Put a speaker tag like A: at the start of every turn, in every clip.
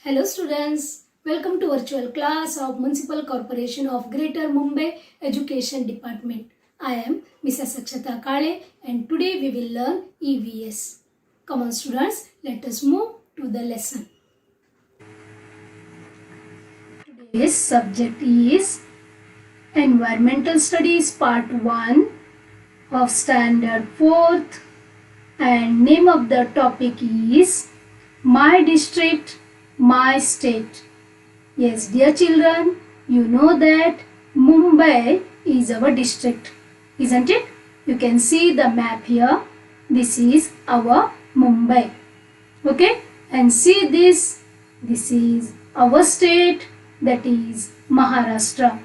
A: Hello students, welcome to virtual class of Municipal Corporation of Greater Mumbai Education Department. I am Mrs. Akshata Kale and today we will learn EVS. Come on students, let us move to the lesson. Today's subject is Environmental Studies Part 1 of Standard 4th and name of the topic is My District, My State. Yes, dear children, you know that Mumbai is our district, isn't it? You can see the map here. This is our Mumbai. Okay, and see this. This is our state, that is Maharashtra.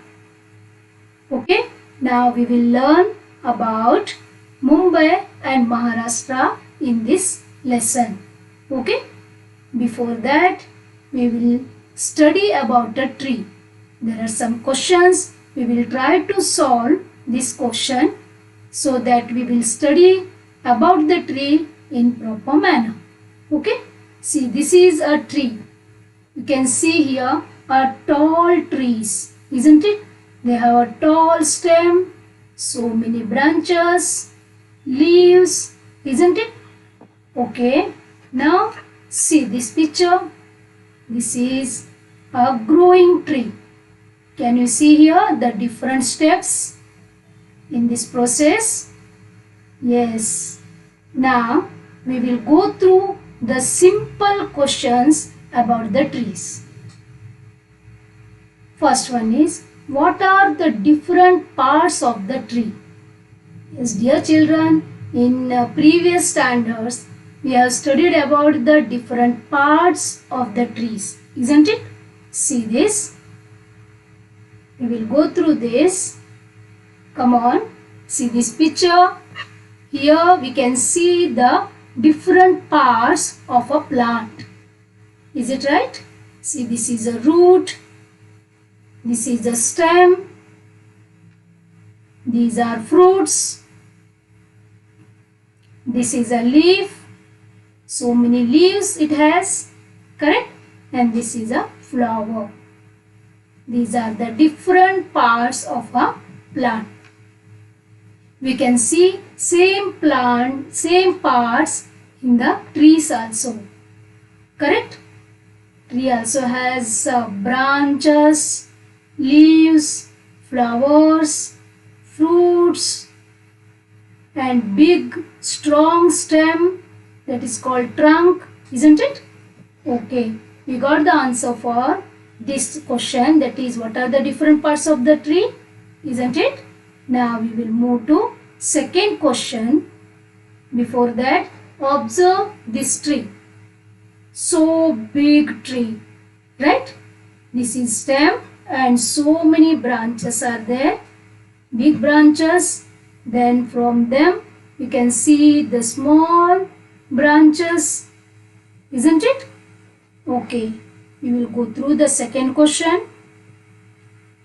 A: Okay, now we will learn about Mumbai and Maharashtra in this lesson. Okay, before that we will study about a tree. There are some questions. We will try to solve this question so that we will study about the tree in proper manner. Okay, see, this is a tree. You can see here are tall trees, isn't it? They have a tall stem, so many branches, leaves, isn't it? Okay, now see this picture. This is a growing tree. Can you see here the different steps in this process? Yes. Now we will go through the simple questions about the trees. First one is, what are the different parts of the tree? Yes, dear children, in previous standards we have studied about the different parts of the trees, isn't it? See this. We will go through this. Come on, see this picture. Here we can see the different parts of a plant. Is it right? See, this is a root. This is a stem. These are fruits. This is a leaf. So many leaves it has, correct? And this is a flower. These are the different parts of a plant. We can see same plant, same parts in the trees also, correct? Tree also has branches, leaves, flowers, fruits, and big strong stem, that is called trunk, isn't it? Okay, we got the answer for this question, that is, what are the different parts of the tree, isn't it? Now we will move to second question. Before that, observe this tree. So big tree, right? This is stem and so many branches are there, big branches. Then from them you can see the small branches, isn't it? Okay, we will go through the second question.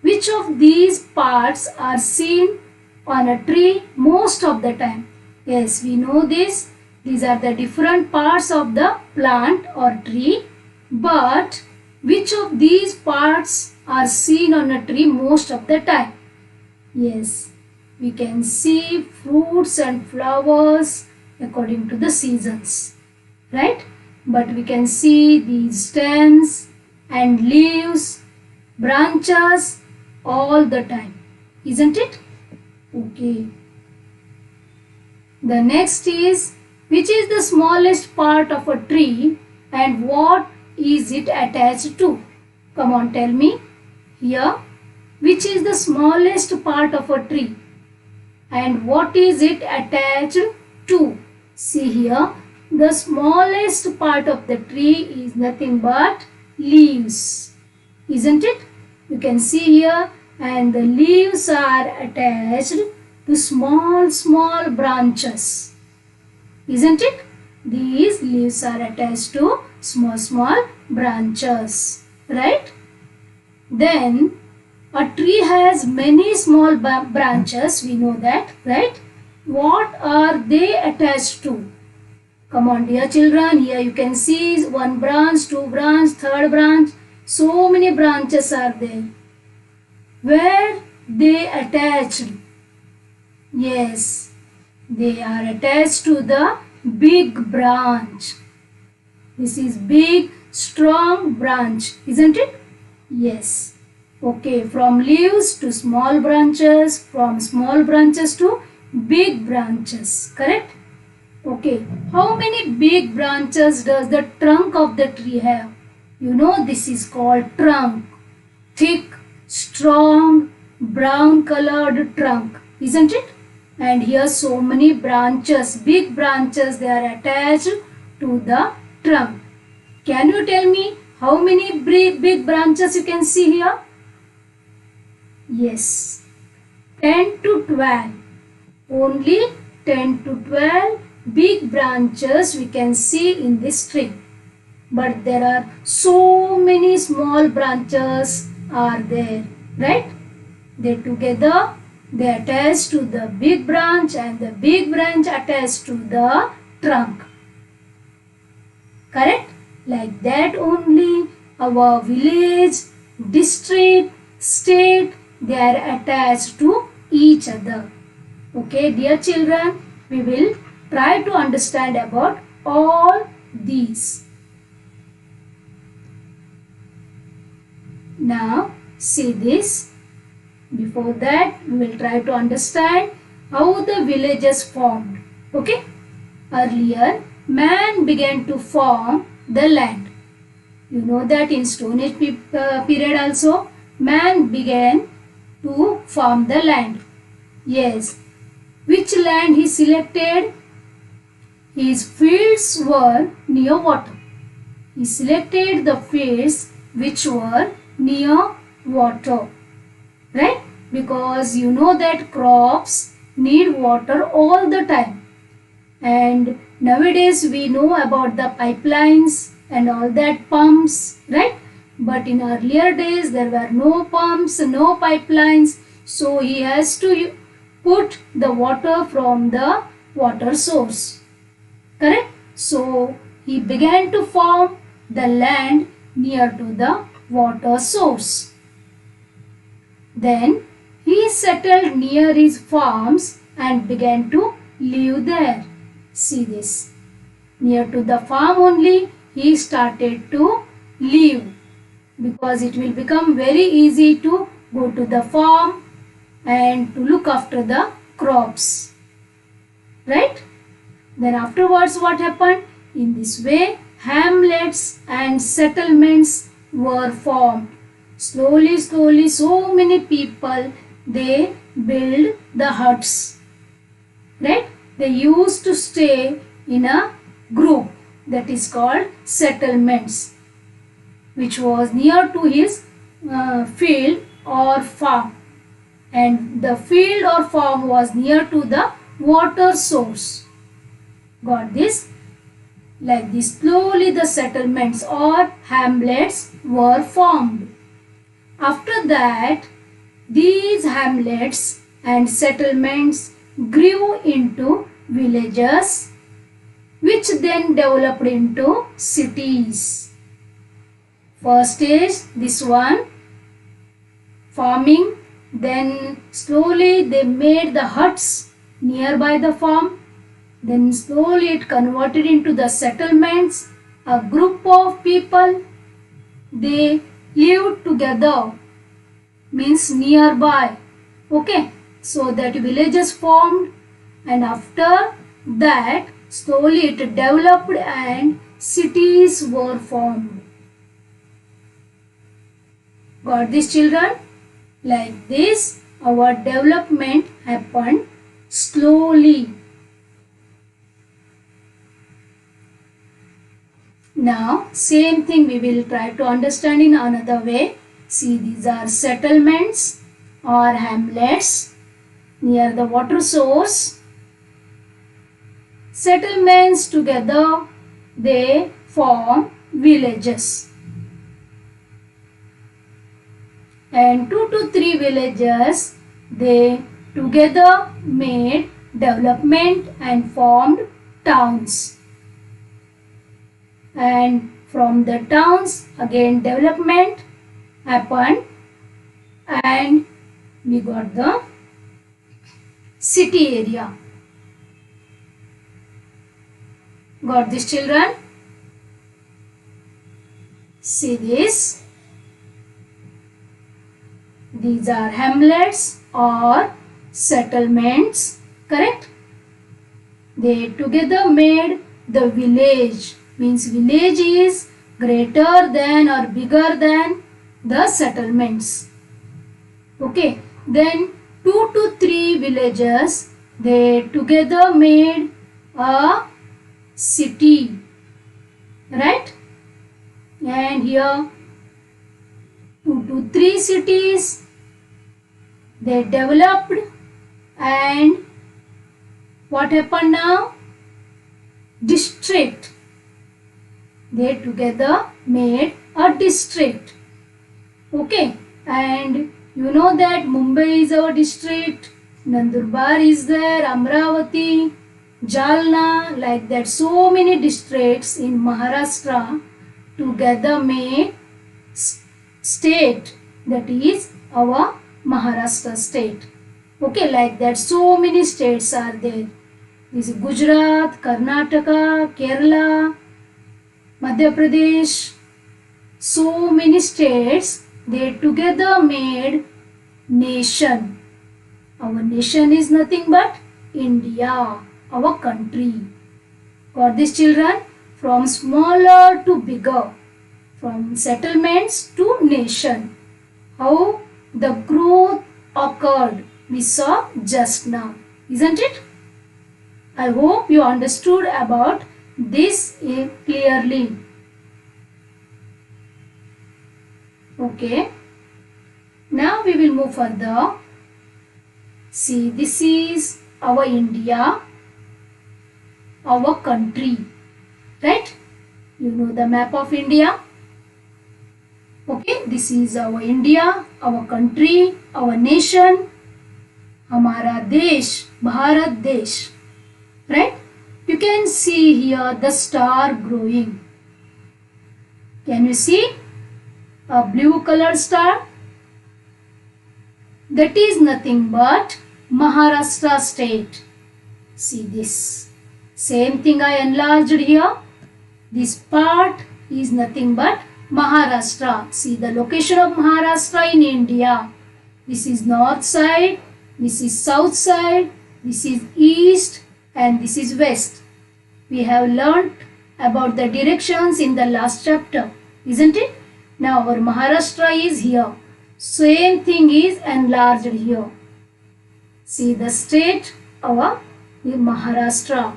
A: Which of these parts are seen on a tree most of the time? Yes, we know this. These are the different parts of the plant or tree. But which of these parts are seen on a tree most of the time? Yes, we can see fruits and flowers according to the seasons, right? But we can see these stems and leaves, branches all the time, isn't it? Okay. The next is, which is the smallest part of a tree and what is it attached to? Come on, tell me. Here, which is the smallest part of a tree and what is it attached to? See here, the smallest part of the tree is nothing but leaves, isn't it? You can see here, and the leaves are attached to small branches, isn't it? These leaves are attached to small branches, right? Then a tree has many small branches, we know that, right? What are they attached to? Come on dear children, here you can see one branch, two branch, third branch. So many branches are there. Where they attached? Yes, they are attached to the big branch. This is big, strong branch, isn't it? Yes. Okay, from leaves to small branches, from small branches to big branches, correct? Okay, how many big branches does the trunk of the tree have? You know, this is called trunk. Thick, strong, brown colored trunk, isn't it? And here so many branches, big branches, they are attached to the trunk. Can you tell me how many big branches you can see here? Yes, 10 to 12. Only 10 to 12 big branches we can see in this tree. But there are so many small branches are there, right? They together, they attach to the big branch and the big branch attached to the trunk. Correct? Like that only our village, district, state, they are attached to each other. Okay, dear children, we will try to understand about all these. Now, see this. Before that, we will try to understand how the villages formed. Okay? Earlier, man began to form the land. You know that in Stone Age period also, man began to form the land. Yes. Which land he selected? His fields were near water. He selected the fields which were near water. Right? Because you know that crops need water all the time. And nowadays we know about the pipelines and all that pumps, right? But in earlier days there were no pumps, no pipelines. So he has to put the water from the water source. Correct? So he began to form the land near to the water source. Then he settled near his farms and began to live there. See this. Near to the farm only he started to live, because it will become very easy to go to the farm and to look after the crops. Right? Then afterwards what happened? In this way hamlets and settlements were formed. Slowly, so many people, they build the huts. Right? They used to stay in a group that is called settlements, which was near to his field or farm. And the field or farm was near to the water source. Got this? Like this, slowly the settlements or hamlets were formed. After that, these hamlets and settlements grew into villages, which then developed into cities. First is this one, farming. Then slowly they made the huts nearby the farm. Then slowly it converted into the settlements. A group of people, they lived together, means nearby. Okay, so that villages formed, and after that slowly it developed and cities were formed. Got this, children? Like this our development happened slowly. Now same thing we will try to understand in another way. See, these are settlements or hamlets near the water source. Settlements together, they form villages. And 2 to 3 villages, they together made development and formed towns. and from the towns again development happened and we got the city area. Got this, children? See this. These are hamlets or settlements, correct? They together made the village. Means village is greater than or bigger than the settlements. Okay. Then 2 to 3 villages, they together made a city, right? And here 2 to 3 cities, they developed, and what happened now? District. They together made a district. Okay, and you know that Mumbai is our district, Nandurbar is there, Amravati, Jalna, like that. So many districts in Maharashtra together made state, that is our Maharashtra state. Okay, like that. So many states are there. This is Gujarat, Karnataka, Kerala, Madhya Pradesh. So many states, they together made nation. Our nation is nothing but India, our country. Got this, children? From smaller to bigger, from settlements to nation. How the growth occurred, we saw just now, isn't it? I hope you understood about this clearly. Okay. Now we will move further. See, this is our India, our country, right? You know the map of India. Okay, this is our India, our country, our nation, Hamara Desh, Bharat Desh, right? You can see here the star growing. Can you see a blue color star? That is nothing but Maharashtra state. See this. Same thing I enlarged here. This part is nothing but Maharashtra. See the location of Maharashtra in India. This is north side, this is south side, this is east, and this is west. We have learnt about the directions in the last chapter, isn't it? Now our Maharashtra is here. Same thing is enlarged here. See the state, our Maharashtra.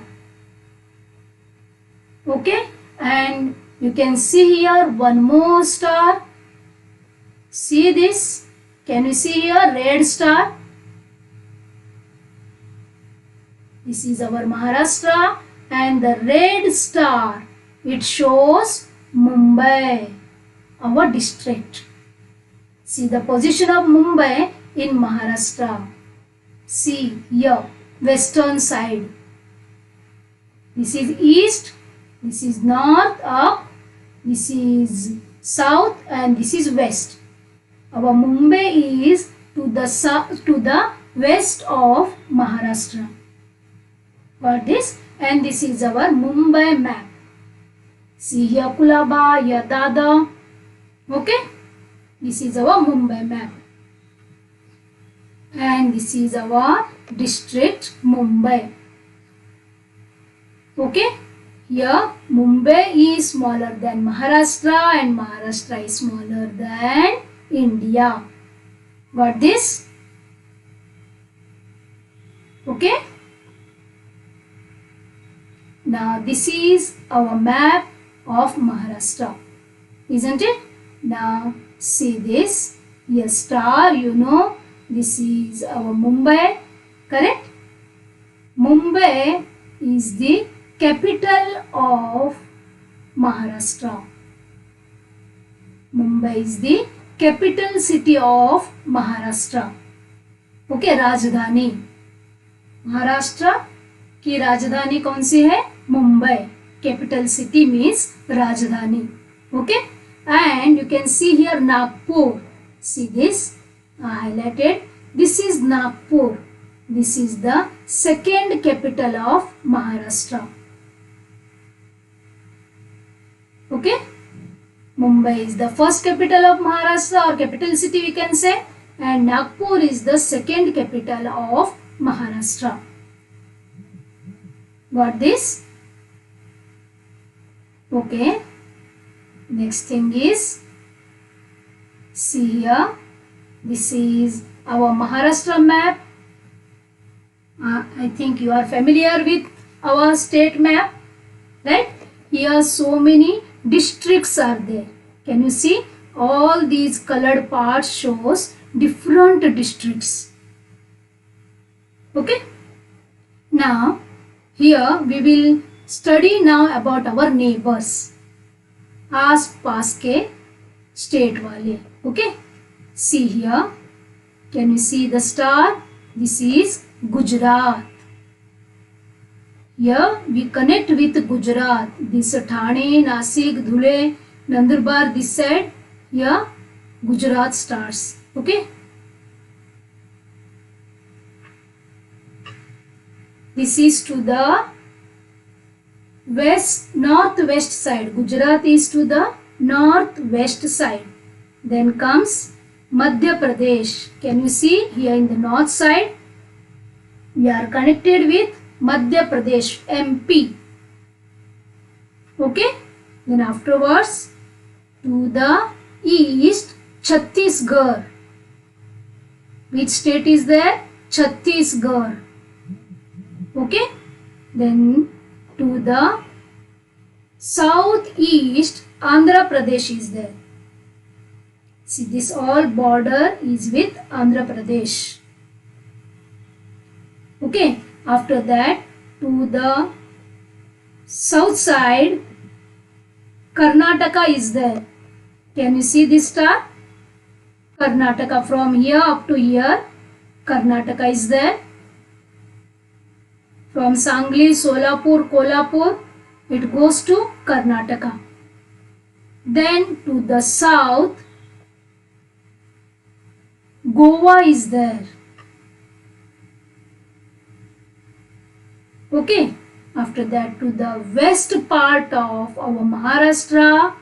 A: Okay, and you can see here one more star. See this? Can you see here red star? This is our Maharashtra, and the red star, it shows Mumbai, our district. See the position of Mumbai in Maharashtra. See here, western side. This is east, this is north, up, this is south, and this is west. Our Mumbai is to the south, to the west of Maharashtra. Got this? And this is our Mumbai map. See here Kulaba, here Dada. Okay? This is our Mumbai map. And this is our district Mumbai. Okay? Here Mumbai is smaller than Maharashtra and Maharashtra is smaller than India. Got this? Okay? Now this is our map of Maharashtra, isn't it? Now see this, a star, you know, this is our Mumbai, correct? Mumbai is the capital of Maharashtra. Mumbai is the capital city of Maharashtra. Okay, राजधानी, महाराष्ट्र की राजधानी कौन सी है? Mumbai. capital city means Rajdhani. Okay, and you can see here Nagpur. See this highlighted. This is Nagpur. This is the second capital of Maharashtra. Okay, Mumbai is the first capital of Maharashtra or capital city we can say, and Nagpur is the second capital of Maharashtra. Got this? Okay. Next thing is, see here, this is our Maharashtra map. I think you are familiar with our state map, right? Here so many districts are there. Can you see? All these colored parts shows different districts. Okay. Now, here we will study now about our neighbors. आस पास के state वाले. Okay. See here. Can you see the star? This is Gujarat. Here we connect with Gujarat. This Thane, Nasik, Dhule, Nandurbar, this side. Here Gujarat stars. Okay. This is to the northwest side. Gujarat is to the northwest side. Then comes Madhya Pradesh. Can you see here in the north side? We are connected with Madhya Pradesh, MP. Okay. Then afterwards to the east, Chhattisgarh. Which state is there? Chhattisgarh. Okay. Then to the southeast, Andhra Pradesh is there. See, this all border is with Andhra Pradesh. Okay. After that, to the south side, Karnataka is there. Can you see this star? Karnataka, from here up to here, Karnataka is there. From Sangli, Solapur, Kolhapur, it goes to Karnataka. Then to the south, Goa is there. Okay. After that, to the west part of our Maharashtra,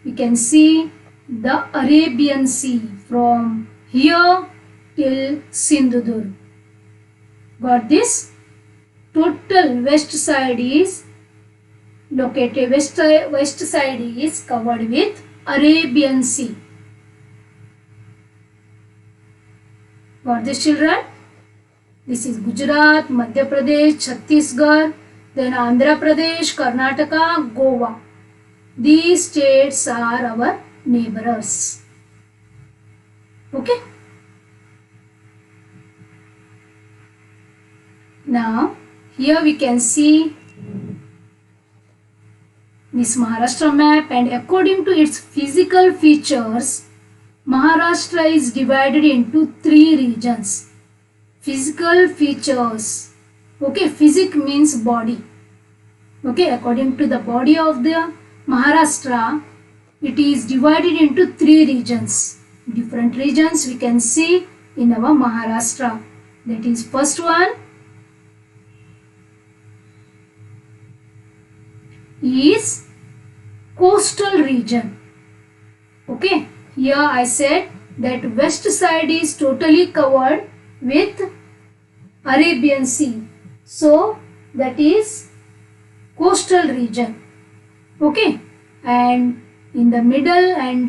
A: we can see the Arabian Sea from here till Sindhudurg. Got this? Total west side is located, west side is covered with Arabian Sea. Got this, children? This is Gujarat, Madhya Pradesh, Chhattisgarh, then Andhra Pradesh, Karnataka, Goa. These states are our neighbors. Okay. Now, here we can see this Maharashtra map, and according to its physical features, Maharashtra is divided into 3 regions. Physical features. Okay, physic means body. Okay, according to the body of the Maharashtra, it is divided into 3 regions. Different regions we can see in our Maharashtra. That is, first one is coastal region. Okay, here I said that west side is totally covered with Arabian Sea. So that is coastal region. Okay, and in the middle and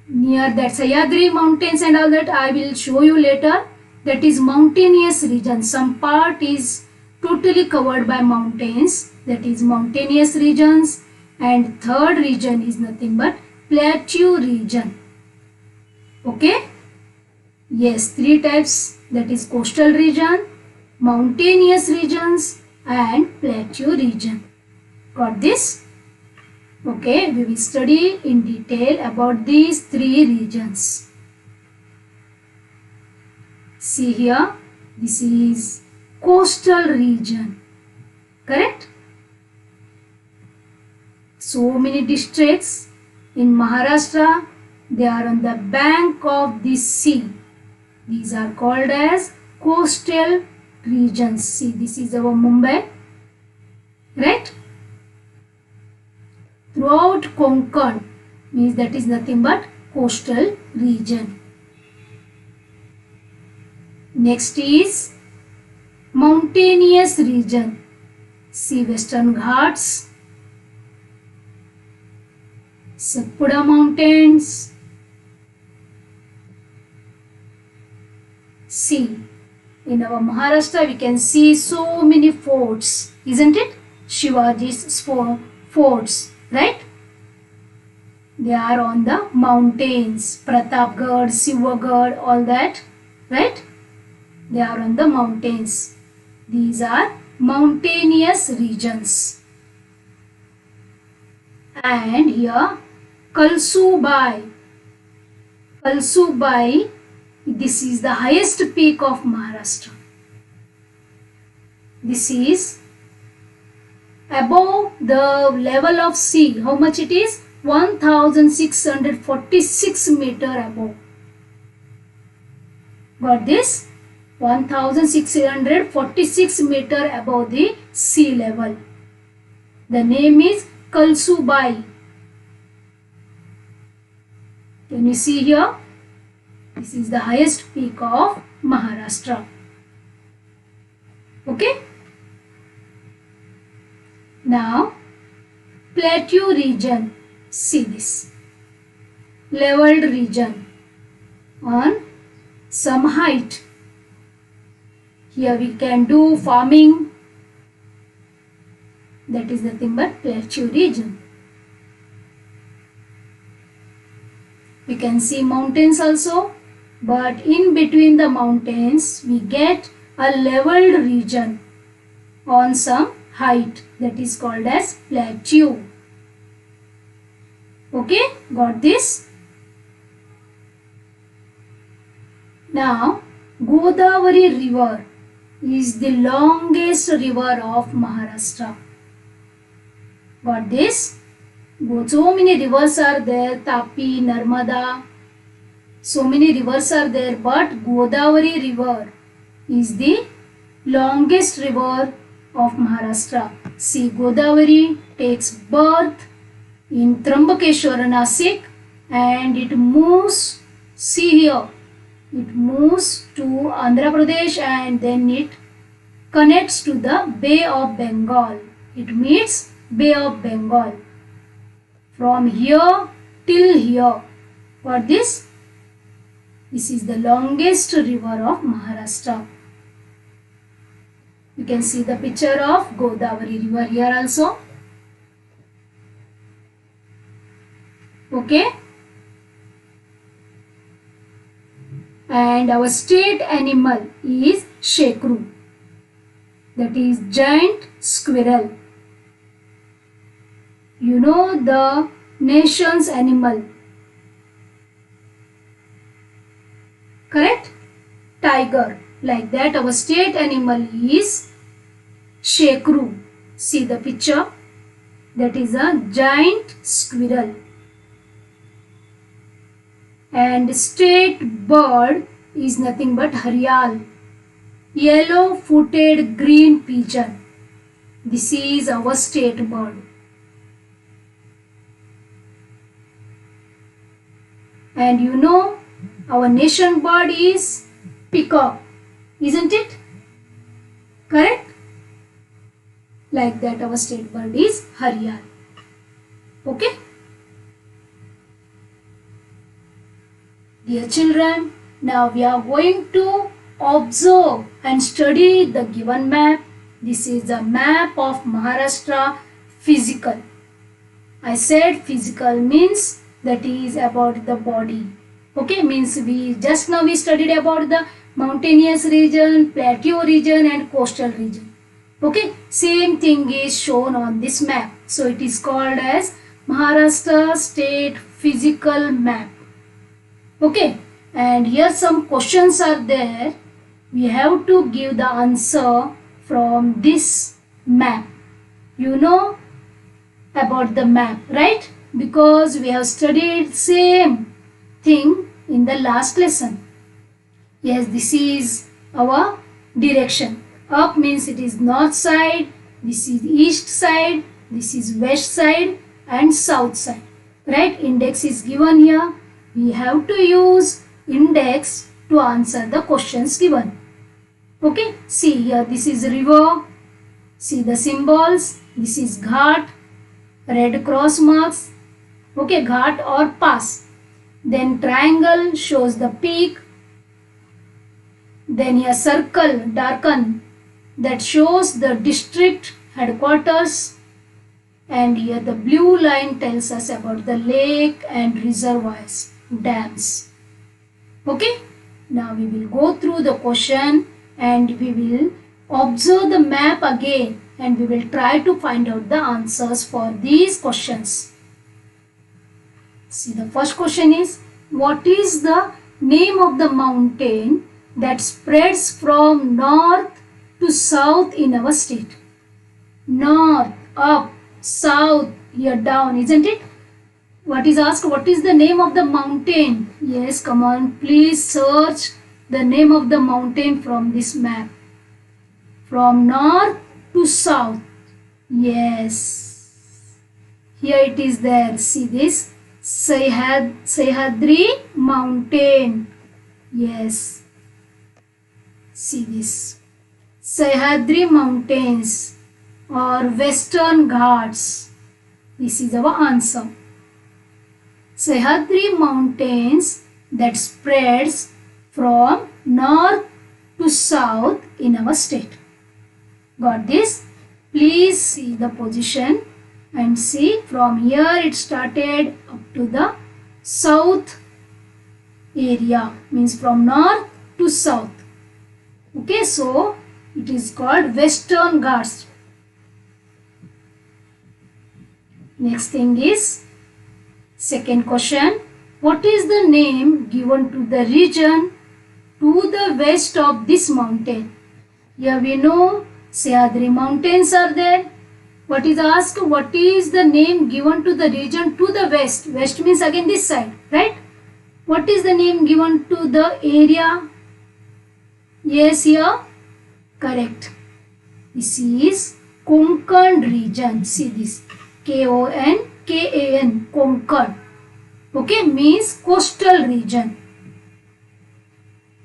A: near that Sahyadri mountains and all that I will show you later, that is mountainous region. Some part is totally covered by mountains, that is mountainous regions, and third region is nothing but plateau region. Okay. Yes, 3 types, that is coastal region, mountainous regions and plateau region. Got this? Okay, we will study in detail about these 3 regions. See here, this is coastal region, correct? so many districts in Maharashtra. They are on the bank of the sea. These are called as coastal regions. See, this is our Mumbai, right? Throughout Konkan means that is nothing but coastal region. Next is mountainous region. See, Western Ghats, Satpura Mountains. See, in our Maharashtra we can see so many forts, isn't it? Shivaji's forts, right? They are on the mountains. Pratapgarh, Sivagarh, all that, right? They are on the mountains. These are mountainous regions. And here Kalsubai. Kalsubai, this is the highest peak of Maharashtra. This is above the level of sea. How much it is? 1646 meter above. Got this? 1646 meter above the sea level. The name is Kalsubai. Can you see here? This is the highest peak of Maharashtra. Okay? Now, plateau region. See this. Leveled region on some height. Here we can do farming. That is nothing but plateau region. We can see mountains also, but in between the mountains we get a leveled region on some height, that is called as plateau. Okay, got this? Now, Godavari river is the longest river of Maharashtra. Got this? So many rivers are there, Tapi, Narmada, so many rivers are there, but Godavari river is the longest river of Maharashtra. See, Godavari takes birth in Trambakeshwar, Nasik, and it moves, see here, it moves to Andhra Pradesh and then it connects to the Bay of Bengal. It meets Bay of Bengal. From here till here. Got this? This is the longest river of Maharashtra. You can see the picture of Godavari river here also. Okay? And our state animal is shekru. That is giant squirrel. You know the nation's animal. Correct? Tiger. Like that our state animal is shekru. See the picture? That is a giant squirrel. And state bird is nothing but haryal. Yellow footed green pigeon. This is our state bird. And you know our nation bird is peacock, isn't it? Correct? Like that our state bird is haryal. Okay? Dear children, now we are going to observe and study the given map. This is a map of Maharashtra physical. I said physical means that is about the body. Okay, means we just now we studied about the mountainous region, plateau region and coastal region. Okay, same thing is shown on this map. So it is called as Maharashtra state physical map. Okay, and here some questions are there. We have to give the answer from this map. You know about the map, right? Because we have studied same thing in the last lesson. Yes, this is our direction. Up means it is north side, this is east side, this is west side and south side. Right? Index is given here. We have to use index to answer the questions given. Okay, see here, this is river. See the symbols. This is ghat, red cross marks. Okay, ghat or pass. Then triangle shows the peak. Then here circle, darken, that shows the district headquarters. And here the blue line tells us about the lake and reservoirs, dams. Okay, now we will go through the question and we will observe the map again and we will try to find out the answers for these questions. See, the first question is, what is the name of the mountain that spreads from north to south in our state? North, up, south, here down, isn't it? What is asked? What is the name of the mountain? Yes, come on, please search the name of the mountain from this map. From north to south. Yes. Here it is there. See this? Sahyadri mountain. Yes. See this. Sahyadri mountains or Western Ghats. This is our answer. Sahyadri mountains that spreads from north to south in our state. Got this? Please see the position and see from here it started up to the south area, means from north to south. Okay, so it is called Western Ghats. Next thing is second question. What is the name given to the region to the west of this mountain? Here we know Sahyadri mountains are there. What is asked? What is the name given to the region to the west? West means again this side, right? What is the name given to the area? Yes, here. Correct. This is Konkan region. See this. Konkan. Konkan. Okay, means coastal region.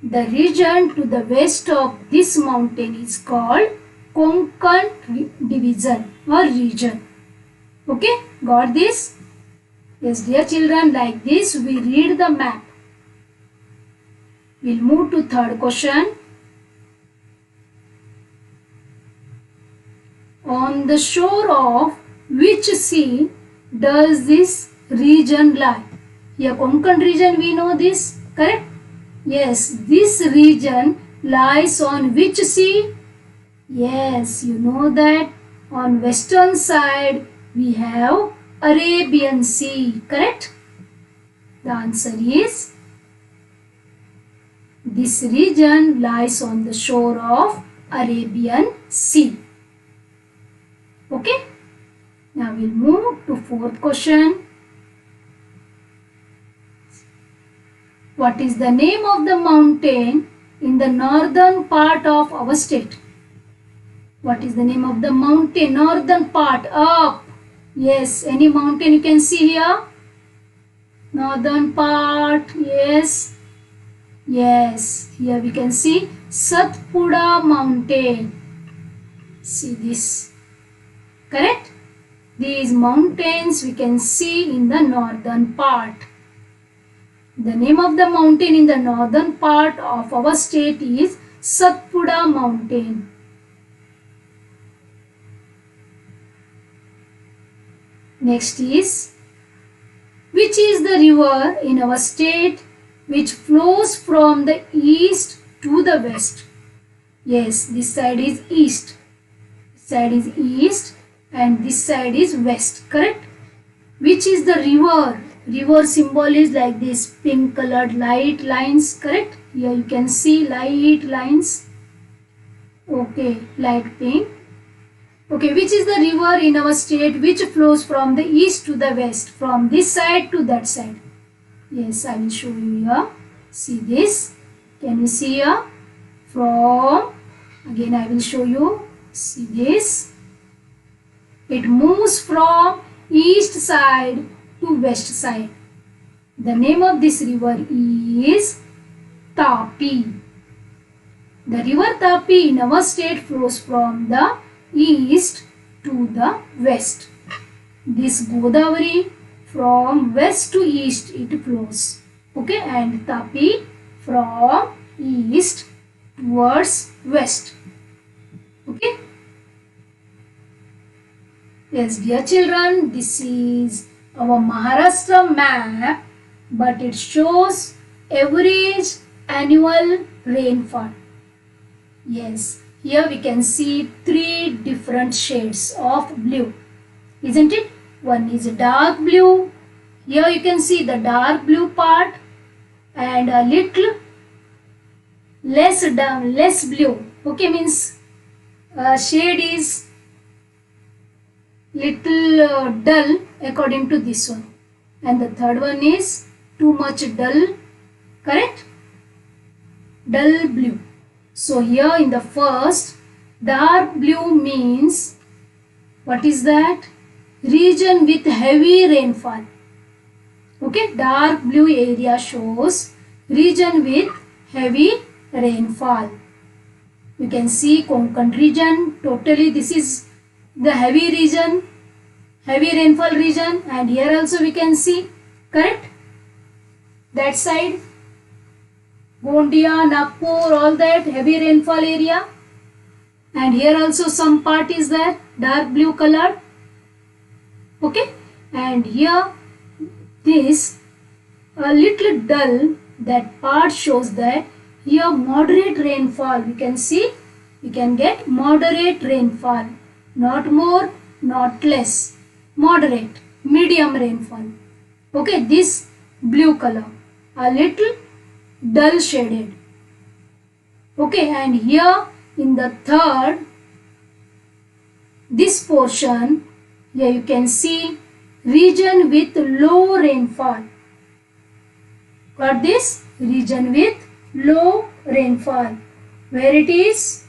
A: The region to the west of this mountain is called Konkan division or region. Okay, got this? Yes, dear children, like this we read the map. We'll move to third question. On the shore of which sea does this region lie? Here Konkan region, we know this, correct? Yes, this region lies on which sea? Yes, you know that on western side we have Arabian Sea, correct? The answer is this region lies on the shore of Arabian Sea. Okay, now we'll move to fourth question. What is the name of the mountain in the northern part of our state? What is the name of the mountain? Northern part, up. Yes, any mountain you can see here. Northern part, yes. Yes, here we can see Satpura mountain. See this, correct? These mountains we can see in the northern part. The name of the mountain in the northern part of our state is Satpura mountain. Next is, which is the river in our state which flows from the east to the west? Yes, this side is east. This side is east and this side is west, correct? Which is the river? River symbol is like this, pink colored light lines, correct? Here you can see light lines. Okay, light pink. Okay, which is the river in our state which flows from the east to the west, from this side to that side? Yes, I will show you here. See this. Can you see here? From, again I will show you. See this. It moves from east side to west side. The name of this river is Tapi. The river Tapi in our state flows from the east to the west. This Godavari from west to east it flows. Okay, and Tapi from east towards west. Okay. Yes, dear children, this is our Maharashtra map, but it shows average annual rainfall. Yes, here we can see three different shades of blue, isn't it? One is dark blue. Here you can see the dark blue part, and a little less blue. Okay, means shade is little dull according to this one, and the third one is too much dull, correct? Dull blue. So here in the first, dark blue means, what is that? Region with heavy rainfall. Okay, dark blue area shows region with heavy rainfall. You can see Konkan region, totally this is the heavy region, heavy rainfall region, and here also we can see, correct? That side, Gondia, Nagpur, all that heavy rainfall area, and here also some part is there, dark blue colored. Okay, and here this a little dull, that part shows that here moderate rainfall. We can see, we can get moderate rainfall, not more, not less, moderate, medium rainfall. Okay, this blue color, a little dull shaded. Okay, and here in the third, this portion, here you can see region with low rainfall. Got this? Region with low rainfall. Where it is?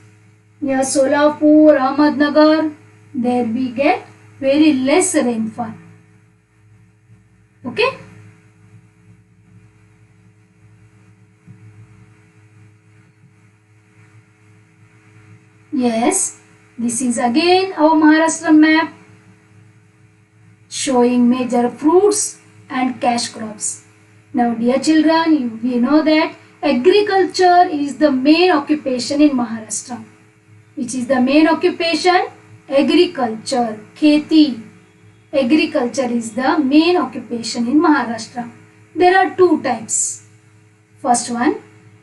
A: Near Solapur, Ahmednagar, there we get very less rainfall. Okay? Yes, this is again our Maharashtra map showing major fruits and cash crops. Now dear children, we know that agriculture is the main occupation in Maharashtra. Which is the main occupation? Agriculture, kheti. Agriculture is the main occupation in Maharashtra. There are two types. First one,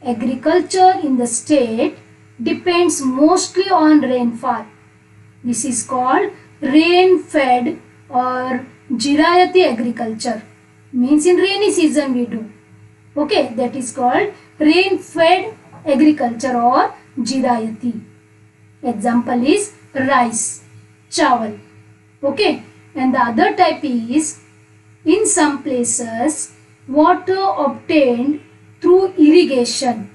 A: agriculture in the state depends mostly on rainfall. This is called rain-fed or Jirayati agriculture. Means in rainy season we do. Okay, that is called rain-fed agriculture or Jirayati. Example is rice, chawal. Okay, and the other type is, in some places, water obtained through irrigation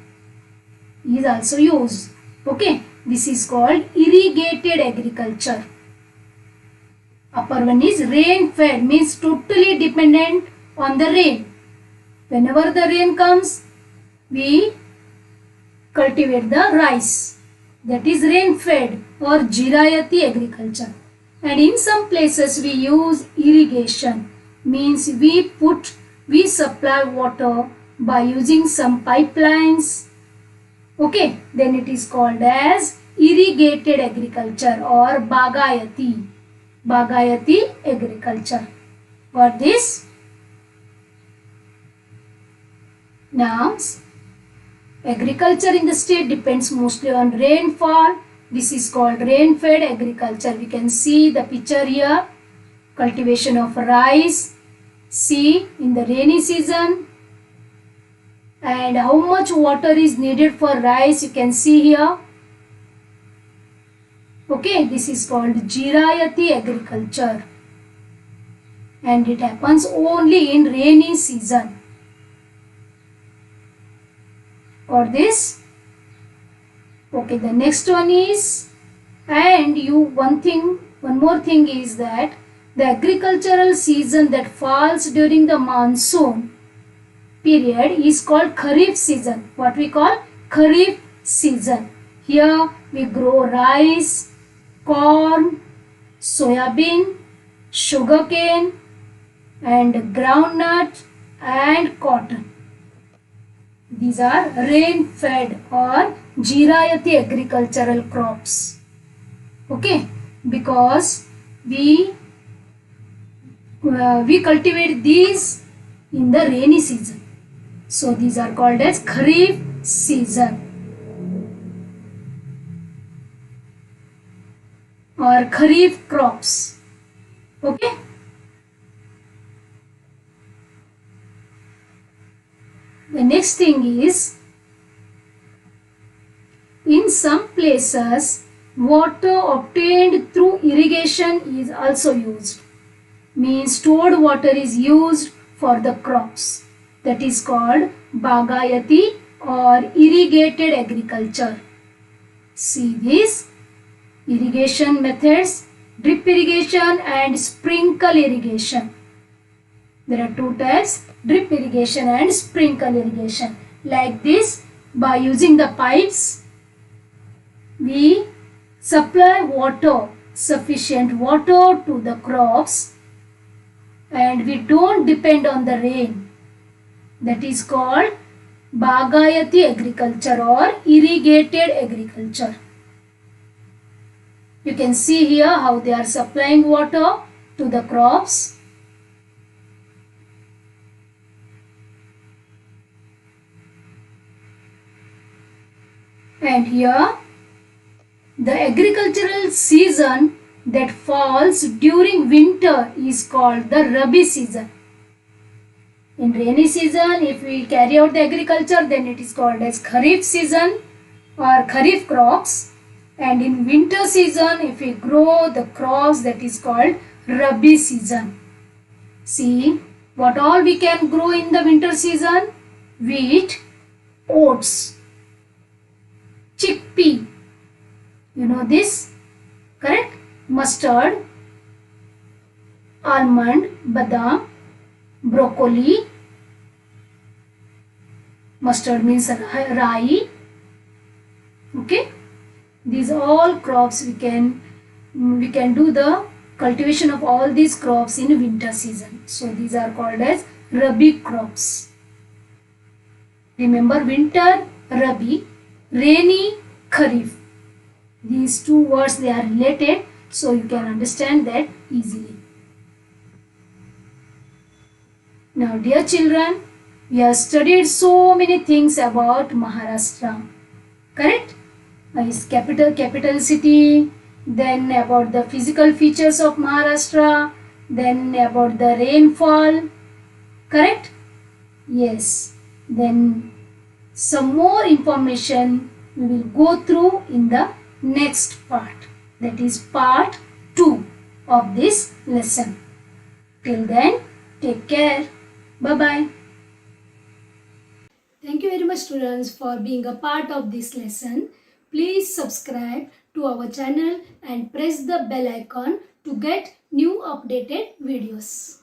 A: is also used. Okay, this is called irrigated agriculture. Upper one is rain-fed, means totally dependent on the rain. Whenever the rain comes, we cultivate the rice. That is rain-fed or Jirayati agriculture. And in some places we use irrigation, means we supply water by using some pipelines. Okay, then it is called as irrigated agriculture or Bagayati. Bagayati agriculture. Got this? Now, agriculture in the state depends mostly on rainfall. This is called rain-fed agriculture. We can see the picture here. Cultivation of rice. See, in the rainy season. And how much water is needed for rice, you can see here. Okay, this is called Jirayati agriculture, and it happens only in rainy season. Got this? Okay, the next one is, and one more thing is that the agricultural season that falls during the monsoon period is called Kharif season. What we call Kharif season. Here we grow rice, corn, soybean, sugarcane, and groundnut and cotton. These are rain-fed or Jirayati agricultural crops. Okay, because we cultivate these in the rainy season. So these are called as Kharif season or Kharif crops. Okay. The next thing is, in some places water obtained through irrigation is also used. Means stored water is used for the crops. That is called Bagayati or irrigated agriculture. See this irrigation methods, drip irrigation and sprinkle irrigation. There are two types, drip irrigation and sprinkle irrigation. Like this, by using the pipes, we supply water, sufficient water to the crops, and we don't depend on the rain. That is called Bagayati agriculture or irrigated agriculture. You can see here how they are supplying water to the crops. And here the agricultural season that falls during winter is called the Rabi season. In rainy season, if we carry out the agriculture, then it is called as Kharif season or Kharif crops. And in winter season, if we grow the crops, that is called Rabi season. See what all we can grow in the winter season: wheat, oats, chickpea, you know this, correct? Mustard, almond, badam, broccoli. Mustard means rai. Okay, these all crops we can do the cultivation of all these crops in winter season. So these are called as Rabi crops. Remember, winter Rabi, rainy Kharif. These two words, they are related, so you can understand that easily. Now dear children, we have studied so many things about Maharashtra, correct? Its capital city, then about the physical features of Maharashtra, then about the rainfall, correct? Yes. Then some more information we will go through in the next part, that is part 2 of this lesson. Till then, take care. Bye bye. Thank you very much students for being a part of this lesson. Please subscribe to our channel and press the bell icon to get new updated videos.